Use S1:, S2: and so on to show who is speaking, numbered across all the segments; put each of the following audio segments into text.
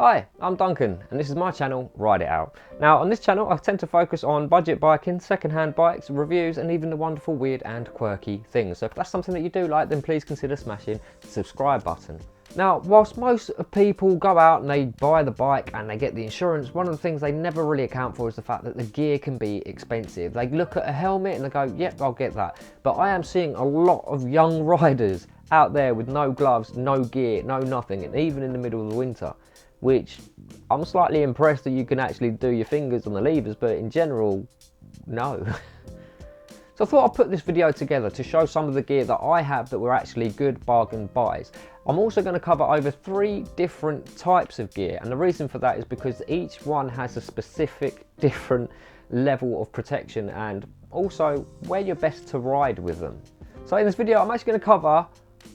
S1: Hi, I'm Duncan and this is my channel, Ride It Out. Now on this channel I tend to focus on budget biking, second-hand bikes, reviews and even the wonderful, weird and quirky things. So if that's something that you do like, then please consider smashing the subscribe button. Now whilst most people go out and they buy the bike and they get the insurance, one of the things they never really account for is the fact that the gear can be expensive. They look at a helmet and they go, yep, I'll get that. But I am seeing a lot of young riders out there with no gloves, no gear, no nothing, and even in the middle of the winter. Which I'm slightly impressed that you can actually do your fingers on the levers, but in general, no. So I thought I'd put this video together to show some of the gear that I have that were actually good bargain buys. I'm also going to cover over 3 different types of gear, and the reason for that is because each one has a specific different level of protection and also where you're best to ride with them. So in this video I'm actually going to cover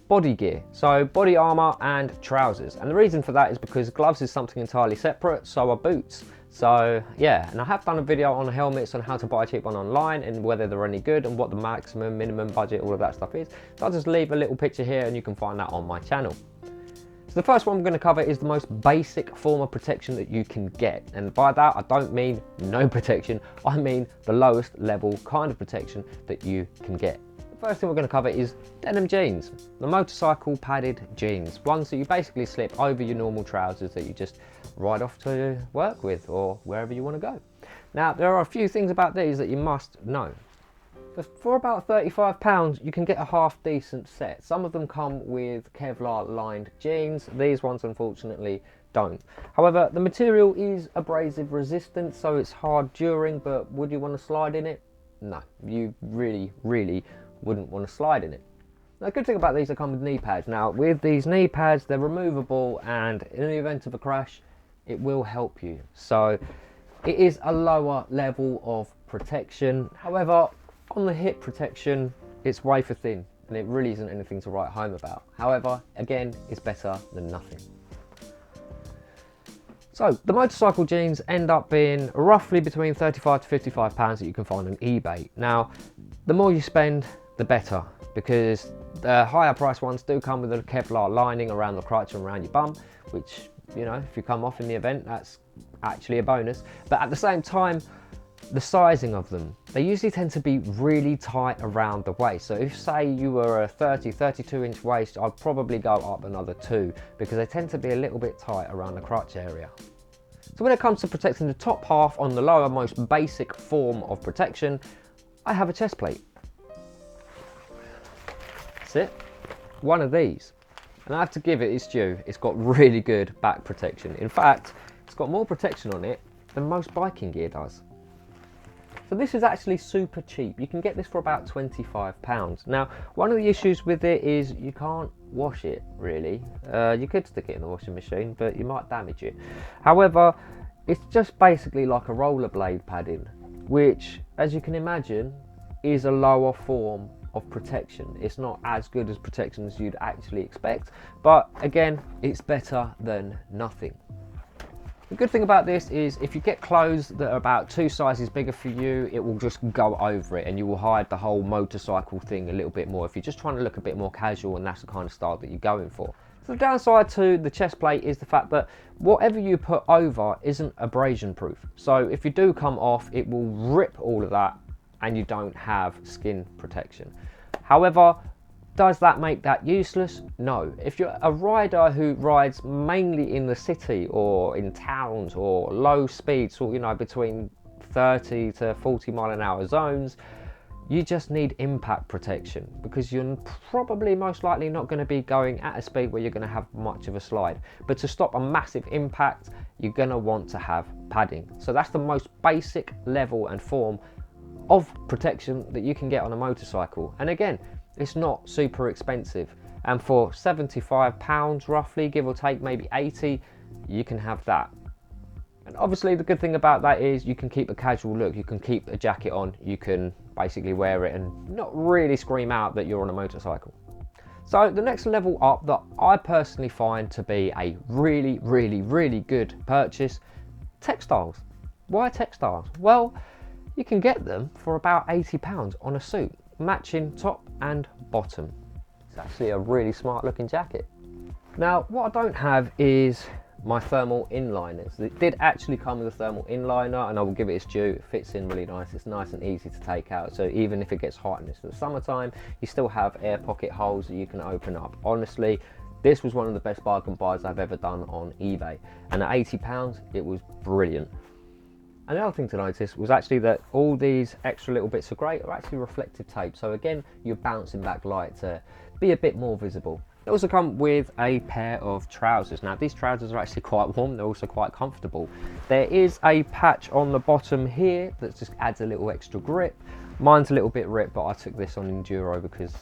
S1: body gear, so body armour and trousers, and the reason for that is because gloves is something entirely separate, so are boots. So yeah, and I have done a video on helmets on how to buy a cheap one online and whether they're any good and what the maximum, minimum budget, all of that stuff is. So I'll just leave a little picture here and you can find that on my channel. So the first one I'm going to cover is the most basic form of protection that you can get, and by that I don't mean no protection, I mean the lowest level kind of protection that you can get. First thing we're going to cover is denim jeans, the motorcycle padded jeans, ones that you basically slip over your normal trousers that you just ride off to work with or wherever you want to go. Now there are a few things about these that you must know. For about £35 you can get a half decent set. Some of them come with Kevlar lined jeans, these ones unfortunately don't. However, the material is abrasive resistant, so it's hard during, but would you want to slide in it? No, you really wouldn't want to slide in it. Now, the good thing about these, they come with knee pads. Now with these knee pads, they're removable, and in the event of a crash it will help you, so it is a lower level of protection. However, on the hip protection it's wafer thin and it really isn't anything to write home about. However, again, it's better than nothing. So the motorcycle jeans end up being roughly between £35 to £55 that you can find on eBay. Now the more you spend, the better, because the higher price ones do come with a Kevlar lining around the crotch and around your bum, which, you know, if you come off in the event, that's actually a bonus. But at the same time, the sizing of them, they usually tend to be really tight around the waist. So if say you were a 32 inch waist, I'd probably go up another 2, because they tend to be a little bit tight around the crotch area. So when it comes to protecting the top half on the lower, most basic form of protection, I have a chest plate. That's it, one of these. And I have to give it its due, it's got really good back protection. In fact, it's got more protection on it than most biking gear does. So this is actually super cheap. You can get this for about £25. Now, one of the issues with it is you can't wash it, really. You could stick it in the washing machine, but you might damage it. However, it's just basically like a rollerblade padding, which, as you can imagine, is a lower form of protection. It's not as good as protection as you'd actually expect, but again, it's better than nothing. The good thing about this is if you get clothes that are about 2 sizes bigger for you, it will just go over it and you will hide the whole motorcycle thing a little bit more if you're just trying to look a bit more casual and that's the kind of style that you're going for. So the downside to the chest plate is the fact that whatever you put over isn't abrasion proof. So if you do come off, it will rip all of that and you don't have skin protection. However, does that make that useless? No. If you're a rider who rides mainly in the city or in towns or low speeds, or, you know, between 30 to 40 mile an hour zones, you just need impact protection, because you're probably most likely not going to be going at a speed where you're going to have much of a slide. But to stop a massive impact, you're going to want to have padding. So that's the most basic level and form of protection that you can get on a motorcycle. And again, it's not super expensive, and for £75 roughly, give or take, maybe 80, you can have that. And obviously the good thing about that is you can keep a casual look, you can keep a jacket on, you can basically wear it and not really scream out that you're on a motorcycle. So the next level up that I personally find to be a really good purchase, textiles. Why textiles? Well, you can get them for about £80 on a suit, matching top and bottom. It's actually a really smart looking jacket. Now what I don't have is my thermal inliners. It did actually come with a thermal inliner, and I will give it its due. It fits in really nice. It's nice and easy to take out, so even if it gets hot and it's the summertime, you still have air pocket holes that you can open up. Honestly, this was one of the best bargain buys I've ever done on eBay, and at £80 it was brilliant. And the other thing to notice was actually that all these extra little bits of grey are actually reflective tape, so again you're bouncing back light to be a bit more visible. They also come with a pair of trousers. Now these trousers are actually quite warm, they're also quite comfortable. There is a patch on the bottom here that just adds a little extra grip. Mine's a little bit ripped, but I took this on Enduro because,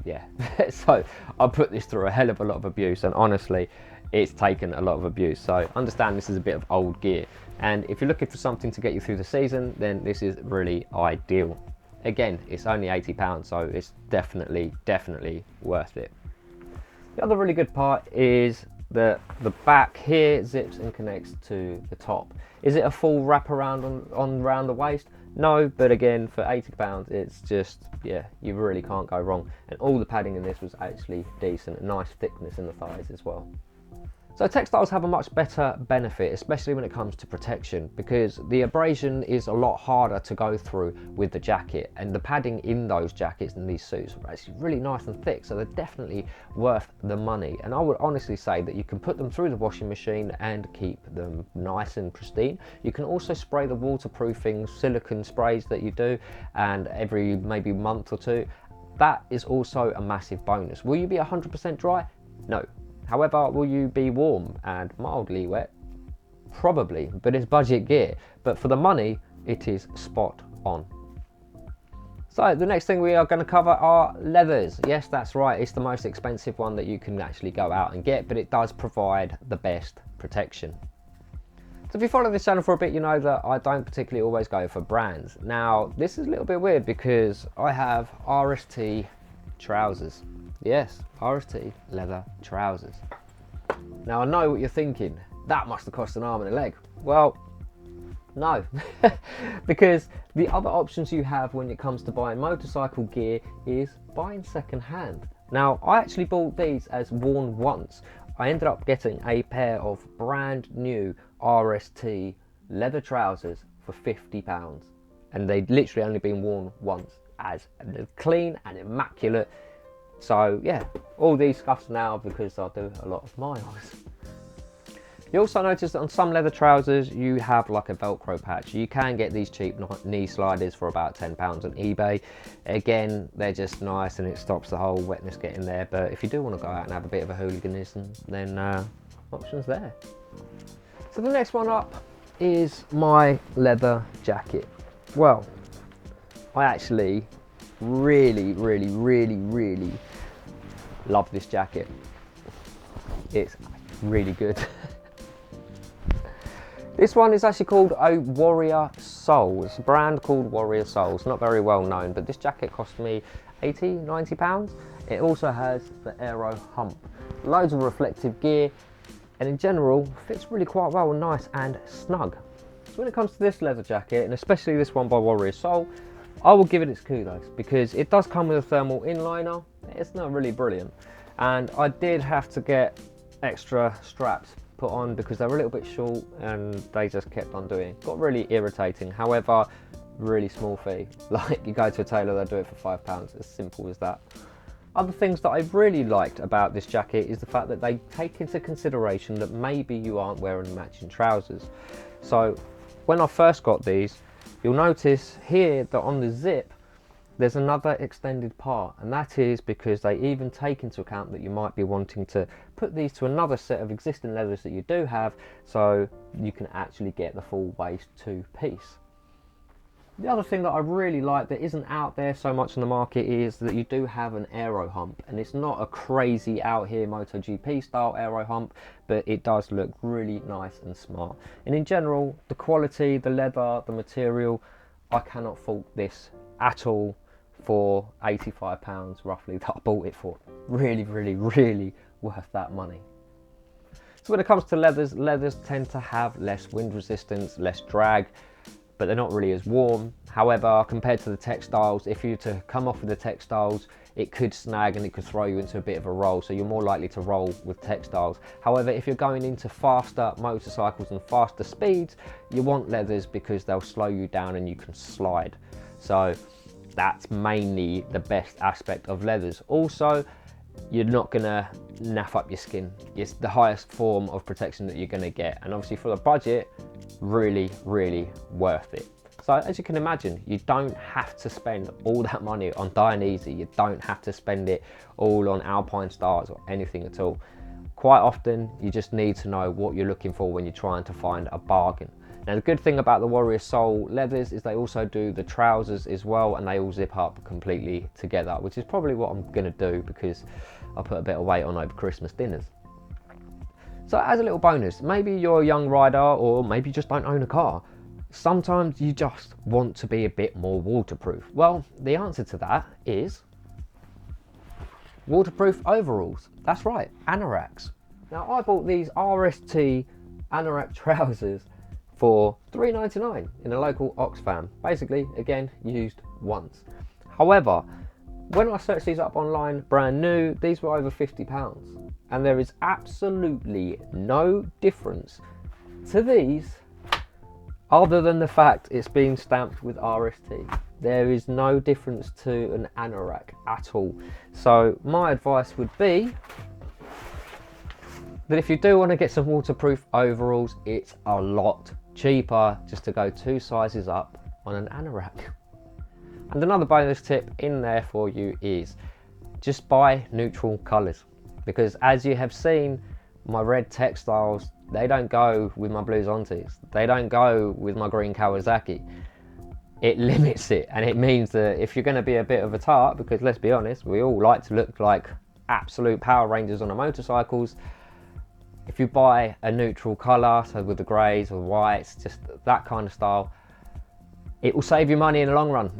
S1: yeah, so I put this through a hell of a lot of abuse, and honestly it's taken a lot of abuse, so understand this is a bit of old gear, and if you're looking for something to get you through the season, then this is really ideal. Again, it's only £80, so it's definitely worth it. The other really good part is that the back here zips and connects to the top. Is it a full wraparound on around the waist? No, but again, for £80, it's just, yeah, you really can't go wrong. And all the padding in this was actually decent, a nice thickness in the thighs as well. So textiles have a much better benefit, especially when it comes to protection, because the abrasion is a lot harder to go through with the jacket, and the padding in those jackets and these suits are actually really nice and thick, so they're definitely worth the money. And I would honestly say that you can put them through the washing machine and keep them nice and pristine. You can also spray the waterproofing silicone sprays that you do, and every maybe month or two. That is also a massive bonus. Will you be 100% dry? No. However, will you be warm and mildly wet? Probably, but it's budget gear. But for the money, it is spot on. So the next thing we are going to cover are leathers. Yes, that's right, it's the most expensive one that you can actually go out and get, but it does provide the best protection. So if you follow this channel for a bit, you know that I don't particularly always go for brands. Now, this is a little bit weird because I have RST trousers. Yes, RST leather trousers. Now I know what you're thinking, that must have cost an arm and a leg. Well, no, because the other options you have when it comes to buying motorcycle gear is buying second hand. Now I actually bought these as worn once. I ended up getting a pair of brand new RST leather trousers for £50, and they'd literally only been worn once, as clean and immaculate. So yeah, all these scuffs now because I do a lot of miles. You also notice that on some leather trousers you have like a Velcro patch. You can get these cheap knee sliders for about £10 on eBay. Again, they're just nice and it stops the whole wetness getting there, but if you do want to go out and have a bit of a hooliganism, then options there. So the next one up is my leather jacket. Well, I actually really love this jacket. It's really good. This one is actually called a Warrior Soul. It's a brand called Warrior Soul. It's not very well known, but this jacket cost me £80–90. It also has the aero hump, loads of reflective gear, and in general fits really quite well, nice and snug. So when it comes to this leather jacket, and especially this one by Warrior Soul, I will give it its kudos because it does come with a thermal inliner. It's not really brilliant, and I did have to get extra straps put on because they were a little bit short and they just kept on doing it. Got really irritating. However, really small fee. Like, you go to a tailor, they'll do it for £5, as simple as that. Other things that I've really liked about this jacket is the fact that they take into consideration that maybe you aren't wearing matching trousers. So when I first got these, you'll notice here that on the zip there's another extended part, and that is because they even take into account that you might be wanting to put these to another set of existing leathers that you do have, so you can actually get the full waist two-piece. The other thing that I really like that isn't out there so much in the market is that you do have an aero hump, and it's not a crazy out here MotoGP style aero hump, but it does look really nice and smart. And in general, the quality, the leather, the material, I cannot fault this at all for £85 roughly that I bought it for. Really worth that money. So when it comes to leathers tend to have less wind resistance, less drag, but they're not really as warm. However, compared to the textiles, if you were to come off with the textiles, it could snag and it could throw you into a bit of a roll, so you're more likely to roll with textiles. However, if you're going into faster motorcycles and faster speeds, you want leathers because they'll slow you down and you can slide. So that's mainly the best aspect of leathers. Also, you're not gonna naff up your skin. It's the highest form of protection that you're gonna get, and obviously for the budget, really worth it. So as you can imagine, you don't have to spend all that money on Dainese. You don't have to spend it all on Alpine Stars or anything at all. Quite often you just need to know what you're looking for when you're trying to find a bargain. Now the good thing about the Warrior Soul leathers is they also do the trousers as well, and they all zip up completely together, which is probably what I'm gonna do because I put a bit of weight on over Christmas dinners. So as a little bonus, maybe you're a young rider or maybe you just don't own a car. Sometimes you just want to be a bit more waterproof. Well, the answer to that is waterproof overalls. That's right, anoraks. Now I bought these RST anorak trousers for £3.99 in a local Oxfam. Basically, again, used once. However, when I searched these up online brand new, these were over £50, and there is absolutely no difference to these other than the fact it's being stamped with RST. There is no difference to an anorak at all. So my advice would be that if you do want to get some waterproof overalls, it's a lot cheaper just to go 2 sizes up on an anorak. And another bonus tip in there for you is just buy neutral colours, because as you have seen, my red textiles, they don't go with my blue Zontes, they don't go with my green Kawasaki. It limits it, and it means that if you're going to be a bit of a tart, because let's be honest, we all like to look like absolute Power Rangers on our motorcycles, if you buy a neutral colour, so with the greys or whites, just that kind of style, it will save you money in the long run.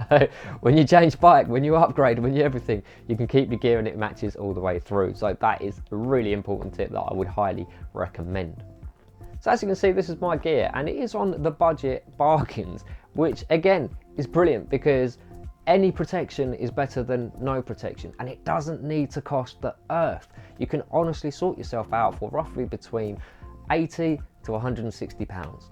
S1: So when you change bike, when you upgrade, when you everything, you can keep your gear and it matches all the way through. So that is a really important tip that I would highly recommend. So as you can see, this is my gear, and it is on the budget bargains, which again is brilliant because any protection is better than no protection, and it doesn't need to cost the earth. You can honestly sort yourself out for roughly between £80 to £160.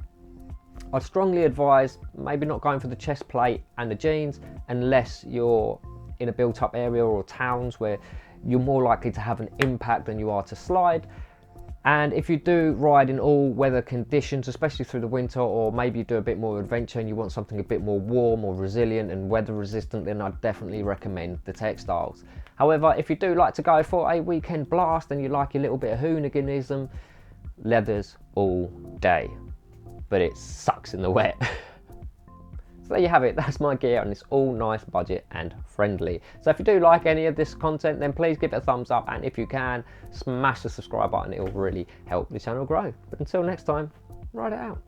S1: I'd strongly advise maybe not going for the chest plate and the jeans unless you're in a built up area or towns where you're more likely to have an impact than you are to slide. And if you do ride in all weather conditions, especially through the winter, or maybe you do a bit more adventure and you want something a bit more warm or resilient and weather resistant, then I'd definitely recommend the textiles. However, if you do like to go for a weekend blast and you like your little bit of hooliganism, leathers all day. But it sucks in the wet. So there you have it, that's my gear, and it's all nice, budget and friendly. So if you do like any of this content, then please give it a thumbs up, and if you can, smash the subscribe button. It will really help the channel grow. But until next time, ride it out.